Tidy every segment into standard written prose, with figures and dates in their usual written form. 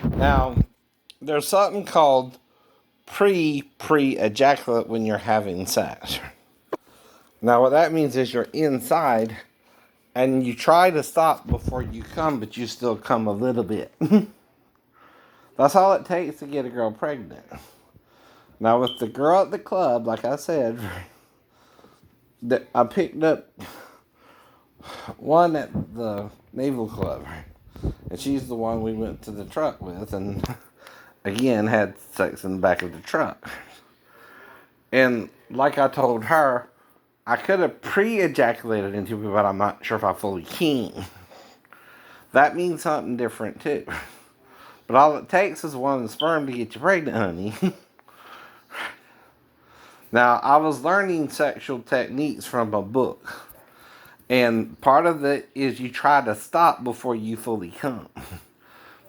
Now, there's something called pre-ejaculate when you're having sex. Now, what that means is you're inside and you try to stop before you come, but you still come a little bit. That's all it takes to get a girl pregnant. Now, with the girl at the club, like I said, that I picked up one at the Naval Club, and she's the one we went to the truck with, and again had sex in the back of the truck. And like I told her, I could have pre-ejaculated into it, but I'm not sure if I fully came. That means something different too. But all it takes is one sperm to get you pregnant, honey. Now, I was learning sexual techniques from a book. And part of it is you try to stop before you fully come.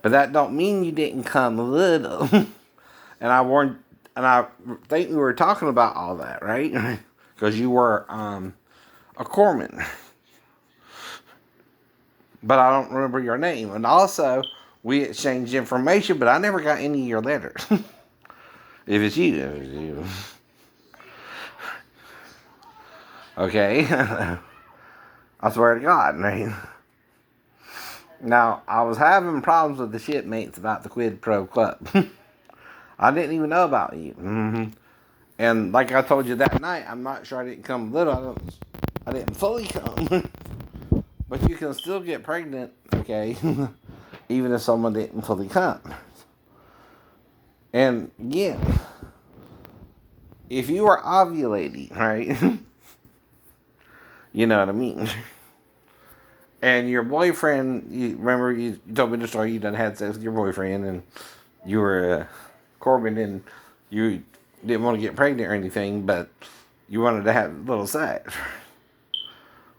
But that don't mean you didn't come a little. And I think we were talking about all that, right? Because you were a corpsman. But I don't remember your name. And also, we exchanged information, but I never got any of your letters. If it's you. Okay? I swear to God, man. Now, I was having problems with the shipmates about the Quid Pro Club. I didn't even know about you. And like I told you that night, I'm not sure I didn't come little. I didn't fully come. But you can still get pregnant, okay? Even if someone didn't fully come. And again, if you are ovulating, right? You know what I mean? And your boyfriend, you remember you told me the story, you done had sex with your boyfriend and you were Corbin and you didn't want to get pregnant or anything, but you wanted to have a little sex.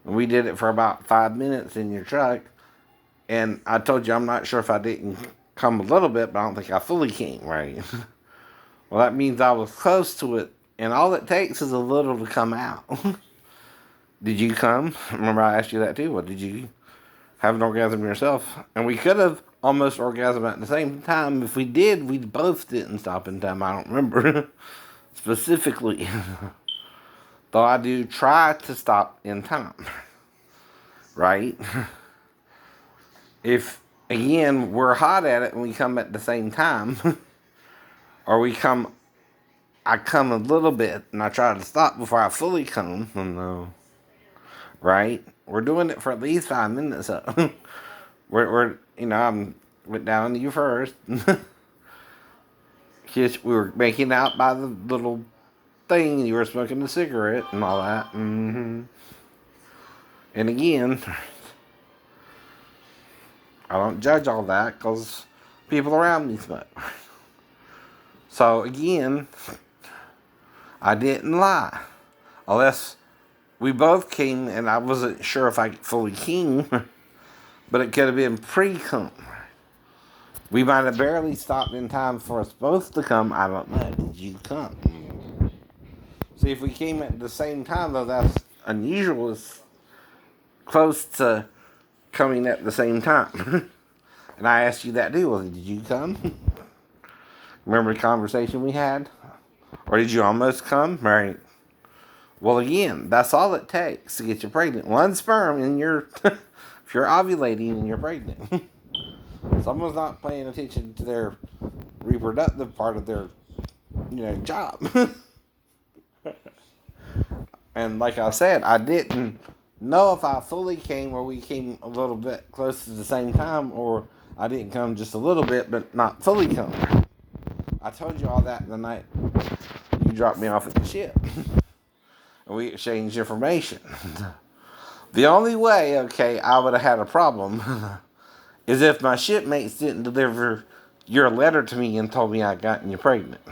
And we did it for about 5 minutes in your truck. And I told you I'm not sure if I didn't come a little bit, but I don't think I fully came, right? Well, that means I was close to it. And all it takes is a little to come out. Did you come? Remember I asked you that too. What did you have an orgasm yourself? And we could have almost orgasmed at the same time. If we did, we both didn't stop in time. I don't remember specifically. Though I do try to stop in time. Right? If, again, we're hot at it and we come at the same time, or I come a little bit and I try to stop before I fully come, no. Right? We're doing it for at least 5 minutes. So we're I'm went down to you first. We were making out by the little thing. You were smoking a cigarette and all that. And again, I don't judge all that because people around me smoke. So again, I didn't lie. Unless we both came and I wasn't sure if I fully came. But it could have been pre-cum. We might have barely stopped in time for us both to come. I don't know. Did you come? See, if we came at the same time, though, that's unusual. It's close to coming at the same time. And I asked you that too. Well, did you come? Remember the conversation we had? Or did you almost come? Right. Well, again, that's all it takes to get you pregnant. One sperm and you're, if you're ovulating and you're pregnant. Someone's not paying attention to their reproductive part of their, job. And like I said, I didn't know if I fully came or we came a little bit close to the same time, or I didn't come just a little bit but not fully come. I told you all that the night you dropped me off at the ship. And we exchanged information. The only way, I would have had a problem is if my shipmates didn't deliver your letter to me and told me I'd gotten you pregnant.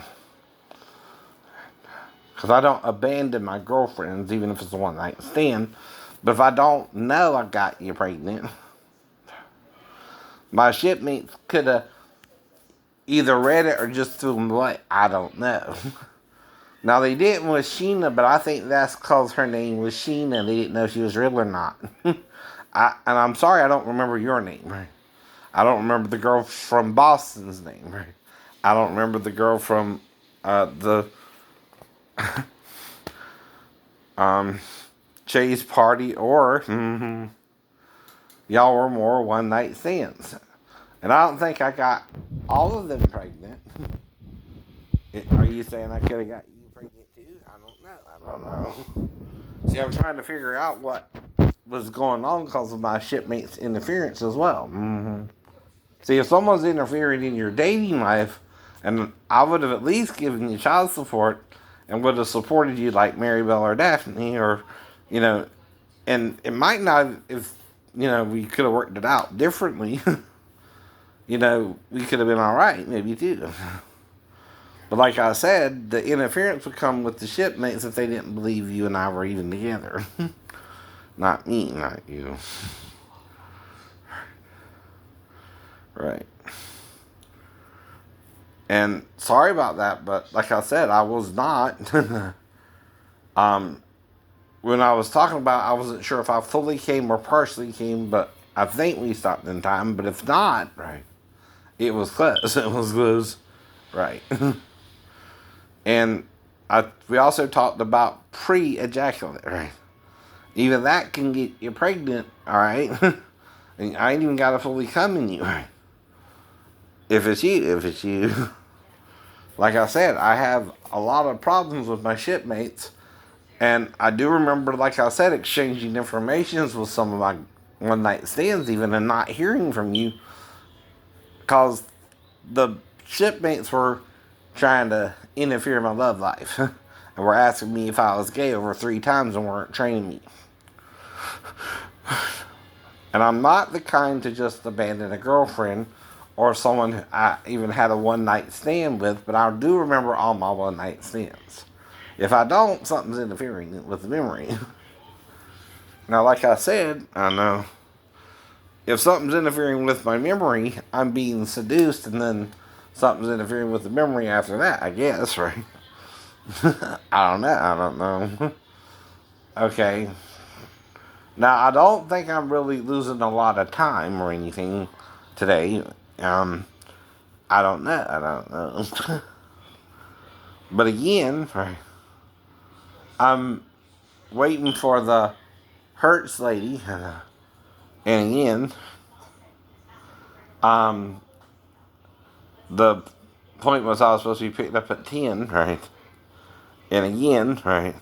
Because I don't abandon my girlfriends, even if it's the one night stand. But if I don't know I got you pregnant, my shipmates could have either read it or just threw them away. I don't know. Now, they didn't with Sheena, but I think that's because her name was Sheena. They didn't know if she was real or not. And I'm sorry I don't remember your name. I don't remember the girl from Boston's name. Right? I don't remember the girl from the Chase party, or y'all were more one night stands. And I don't think I got all of them pregnant. Are you saying I could have got you pregnant too? I don't know. I don't know. See, I'm trying to figure out what was going on because of my shipmate's interference as well. See, if someone's interfering in your dating life, and I would have at least given you child support and would have supported you like Maribel or Daphne, or, you know, and it might not, if, we could have worked it out differently, we could have been all right, maybe too. But like I said, the interference would come with the shipmates if they didn't believe you and I were even together. Not me, not you. Right. And sorry about that, but like I said, I was not. When I was talking about, I wasn't sure if I fully came or partially came, but I think we stopped in time. But if not, right, it was close. It was close. Right. And we also talked about pre-ejaculate, right? Even that can get you pregnant, all right? And I ain't even got to fully come in you, right? If it's you. Like I said, I have a lot of problems with my shipmates. And I do remember, like I said, exchanging informations with some of my one night stands even and not hearing from you. Because the shipmates were trying to interfere in my love life. And were asking me if I was gay over 3 times and weren't training me. And I'm not the kind to just abandon a girlfriend or someone I even had a one night stand with, but I do remember all my one night stands. If I don't, something's interfering with the memory. Now, like I said, I know if something's interfering with my memory, I'm being seduced, and then something's interfering with the memory after that, I guess, right? I don't know. Okay. Now, I don't think I'm really losing a lot of time or anything today. I don't know. But again, I'm waiting for the Hertz lady. And again, the point was I was supposed to be picked up at 10, right? And again, right,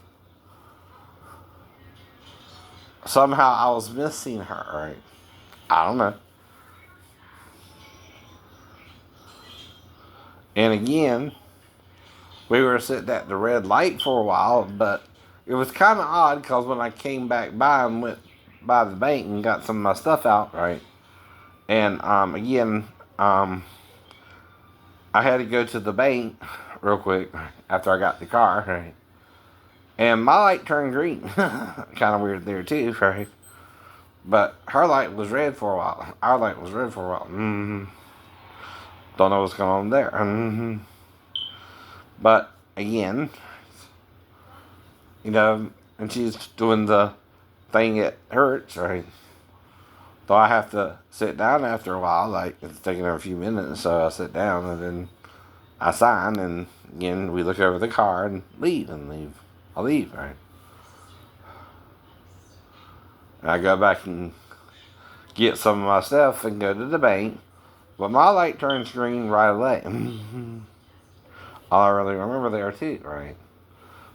somehow I was missing her, right? I don't know. And again, we were sitting at the red light for a while, but it was kind of odd because when I came back by and went by the bank and got some of my stuff out, right? And again, I had to go to the bank real quick after I got the car, right? And my light turned green. Kind of weird there too, right? But her light was red for a while. Our light was red for a while. Don't know what's going on there. But again, and she's doing the thing that hurts, right? So I have to sit down after a while. Like, it's taking her a few minutes, so I sit down and then I sign, and again we look over the car and leave. I leave, right? And I go back and get some of my stuff and go to the bank, but my light turns green right away. All I really remember there too, right?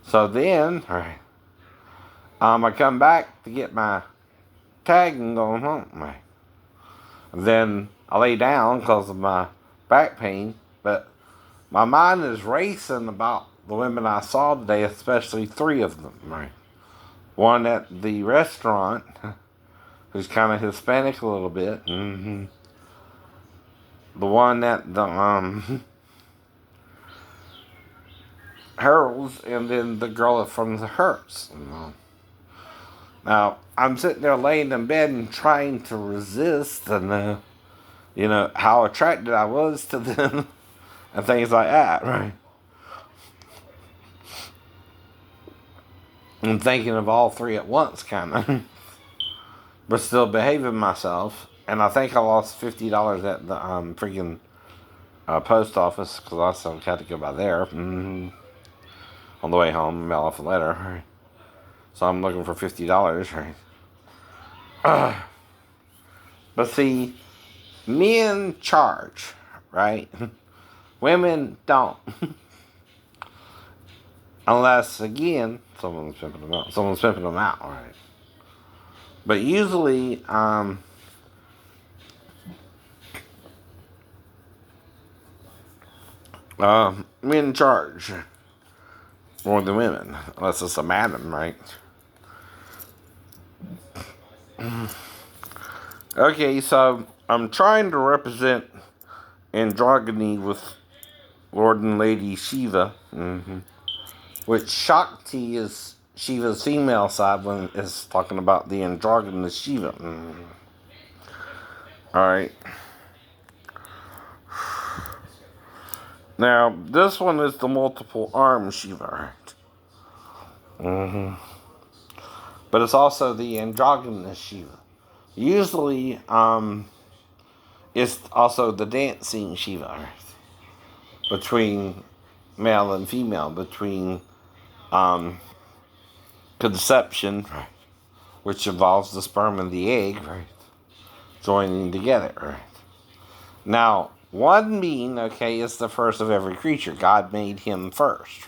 So then, right, I come back to get my tag and going home, right? Then I lay down because of my back pain, but my mind is racing about the women I saw today, especially 3 of them, right? One at the restaurant, who's kind of Hispanic a little bit. The one at the Harold's, and then the girl from the Hertz. Now, I'm sitting there laying in bed and trying to resist, and how attracted I was to them and things like that, right? And thinking of all 3 at once, kind of. But still behaving myself. And I think I lost $50 at the freaking post office because I also had to go by there on the way home, mail off a letter. Right? So I'm looking for $50. Right? But see, men charge, right? Women don't. Unless, again, someone's pimping them out. Someone's pimping them out, right? But usually, men charge more than women. Unless it's a madam, right? Okay, so I'm trying to represent androgyny with Lord and Lady Shiva, which Shakti is Shiva's female side when it's talking about the androgynous Shiva. Alright. Now, this one is the multiple arm Shiva, right? But it's also the androgynous Shiva. Usually, it's also the dancing Shiva, right? Between male and female, between conception, right? Which involves the sperm and the egg, right? Joining together, right? Now, one being, okay, is the first of every creature. God made him first.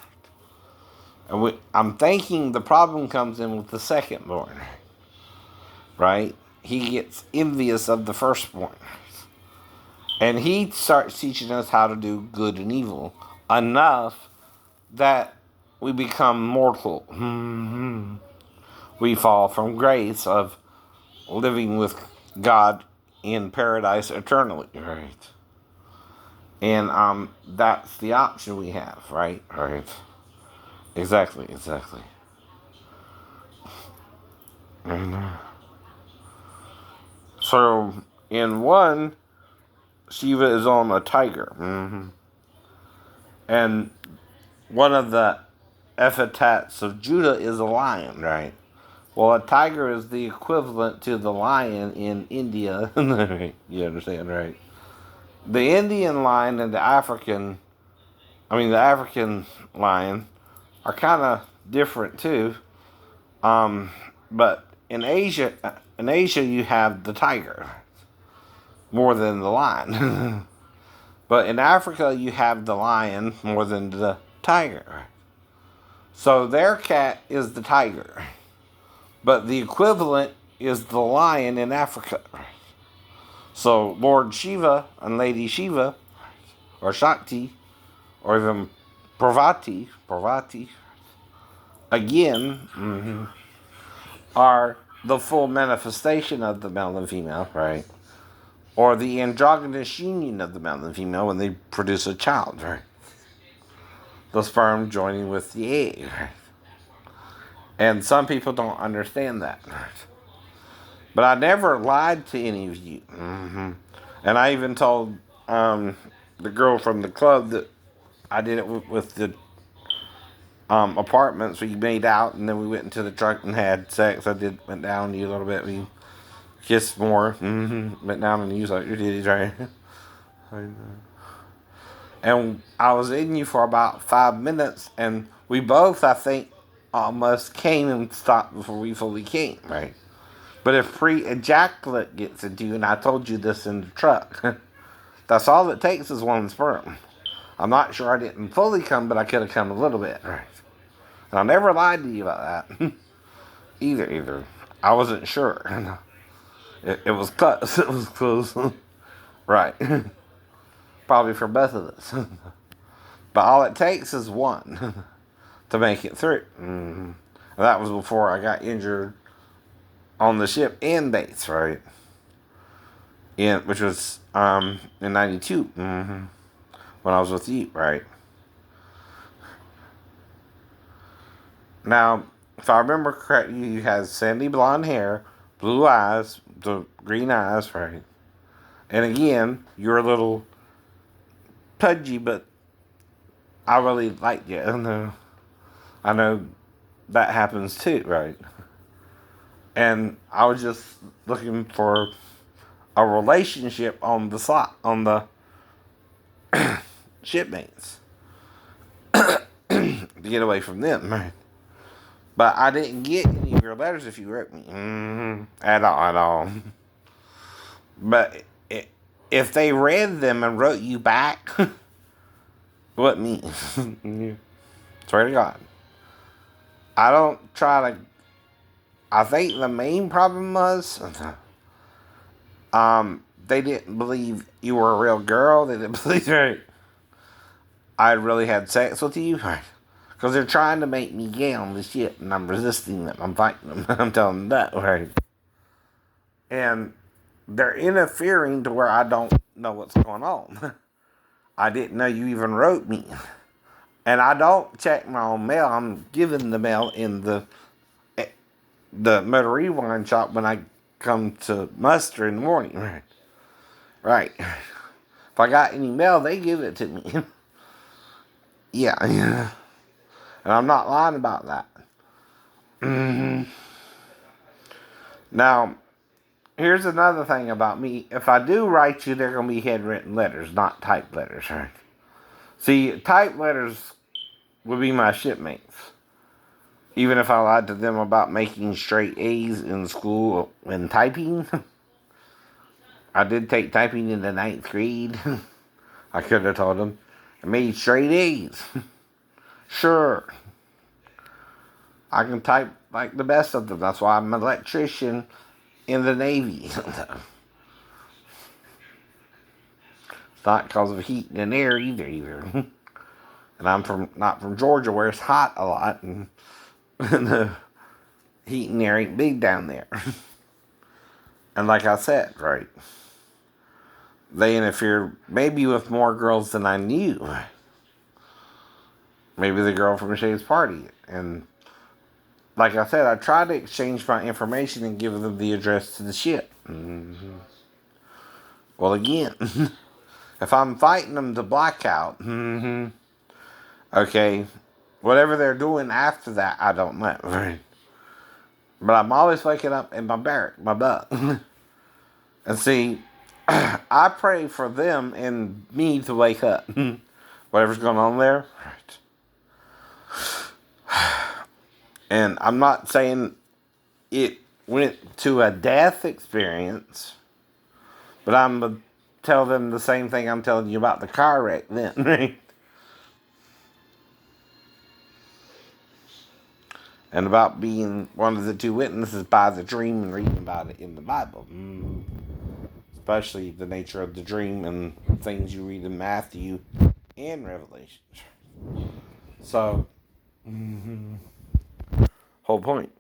And I'm thinking the problem comes in with the secondborn, right? He gets envious of the firstborn. And he starts teaching us how to do good and evil enough that we become mortal. We fall from grace of living with God in paradise eternally, right? And that's the option we have, right? Right. Exactly. And, so in one, Shiva is on a tiger, and one of the epithets of Judah is a lion, right? Well, a tiger is the equivalent to the lion in India. You understand, right? The Indian lion and the African lion are kind of different too. But in Asia, you have the tiger more than the lion. But in Africa, you have the lion more than the tiger. So their cat is the tiger. But the equivalent is the lion in Africa. So Lord Shiva and Lady Shiva, or Shakti, or even Parvati, again, are the full manifestation of the male and female, right? Or the androgynous union of the male and female when they produce a child, right? The sperm joining with the egg, right? And some people don't understand that, right? But I never lied to any of you. And I even told the girl from the club that I did it with the apartments. We made out, and then we went into the truck and had sex. Went down to you a little bit. We kissed more. Went down and used like your titties, right? And I was in you for about 5 minutes, and we both, I think, almost came and stopped before we fully came, right? But if pre-ejaculate gets into you, and I told you this in the truck, that's all it takes is one sperm. I'm not sure I didn't fully come, but I could have come a little bit, right? And I never lied to you about that. either. I wasn't sure. It was close. It was close. Right. Probably for both of us. But all it takes is one to make it through. And that was before I got injured on the ship in base, right? Which was in '92, when I was with you, right? Now, if I remember correctly, you had sandy blonde hair, blue eyes, the green eyes, right? And again, you're a little pudgy, but I really liked you. I know that happens too, right? And I was just looking for a relationship on the slot on the shipmates to get away from them. Right? But I didn't get any of your letters if you wrote me. At all, at all. But if they read them and wrote you back, what me? Swear to God. I don't try to. I think the main problem was, they didn't believe you were a real girl. They didn't believe I really had sex with you. Because they're trying to make me gay on this shit, and I'm resisting them. I'm fighting them. I'm telling them that, right? And they're interfering to where I don't know what's going on. I didn't know you even wrote me. And I don't check my own mail. I'm giving the mail in the motor rewind shop when I come to muster in the morning. Right. Right. If I got any mail, they give it to me. Yeah. And I'm not lying about that. Now, here's another thing about me. If I do write you, they're going to be handwritten letters, not typed letters, right? See, typed letters would be my shipmates. Even if I lied to them about making straight A's in school and typing. I did take typing in the 9th grade. I could have told them. I made straight A's. Sure. I can type like the best of them. That's why I'm an electrician in the Navy. It's not because of heat and air either. And I'm not from Georgia where it's hot a lot and the heat and air ain't big down there. And like I said, right, they interfered maybe with more girls than I knew. Maybe the girl from Shay's party. And like I said, I tried to exchange my information and give them the address to the ship. Well, again, if I'm fighting them to blackout, okay, whatever they're doing after that, I don't know. Right? But I'm always waking up in my barrack, my butt. And see, I pray for them and me to wake up. Whatever's going on there. Right. And I'm not saying it went to a death experience, but I'm going to tell them the same thing I'm telling you about the car wreck then. Right? And about being one of the 2 witnesses by the dream and reading about it in the Bible. Especially the nature of the dream and things you read in Matthew and Revelation. So, whole point.